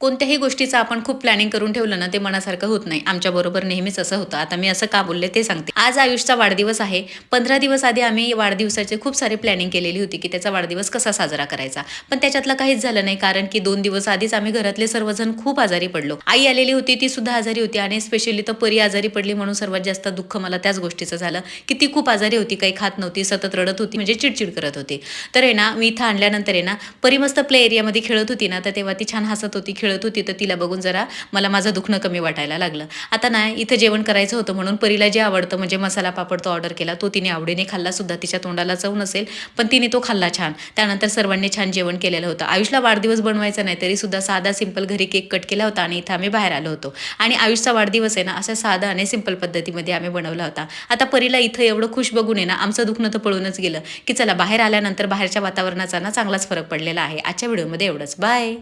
कोणत्याही गोष्टीचं आपण खूप प्लॅनिंग करून ठेवलं ना, ते मनासारखं होत नाही. आमच्याबरोबर नेहमीच असं होतं. आता मी असं का बोलले ते सांगते. आज आयुषचा वाढदिवस आहे. 15 दिवस आधी आम्ही वाढदिवसाचे खूप सारे प्लॅनिंग केलेली होती, की त्याचा वाढदिवस कसा साजरा करायचा. पण त्याच्यातलं काहीच झालं नाही, कारण की 2 दिवस आधीच आम्ही घरातले सर्वजण खूप आजारी पडलो. आई आलेली होती, ती सुद्धा आजारी होती आणि स्पेशली तर परी आजारी पडली म्हणून सर्वात जास्त दुःख मला त्याच गोष्टीचं झालं, की ती खूप आजारी होती, काही खात नव्हती, सतत रडत होती, म्हणजे चिडचिड करत होती. तर आहे ना, मी इथं आणल्यानंतर आहे ना, परी मस्त प्ले एरियामध्ये खेळत होती ना, तर तेव्हा ती छान हसत होती, खेळत होती. तर तिला बघून जरा मला माझं दुखणं कमी वाटायला लागलं. आता ना इथं जेवण करायचं होतं म्हणून परीला जे आवडतं म्हणजे मसाला पापड तो ऑर्डर केला. तो तिने आवडीने खाल्ला सुद्धा. तिच्या तोंडाला चव नसेल, पण तिने तो खाल्ला छान. त्यानंतर सर्वांनी छान जेवण केलेलं होतं. आयुषला वाढदिवस बनवायचा नाही तरी सुद्धा साधा सिंपल घरी केक कट केला होता आणि इथं आम्ही बाहेर आलो होतो. आणि आयुषचा वाढदिवस आहे ना, अशा साधा आणि सिंपल पद्धतीमध्ये आम्ही बनवला होता. आता परीला इथं एवढं खुश बघून आहे ना, आमचं दुखणं तर पळूनच गेलं, की चला बाहेर आल्यानंतर बाहेरच्या वातावरणाचा ना चांगलाच फरक पडलेला आहे. आजच्या व्हिडिओमध्ये एवढंच. बाय.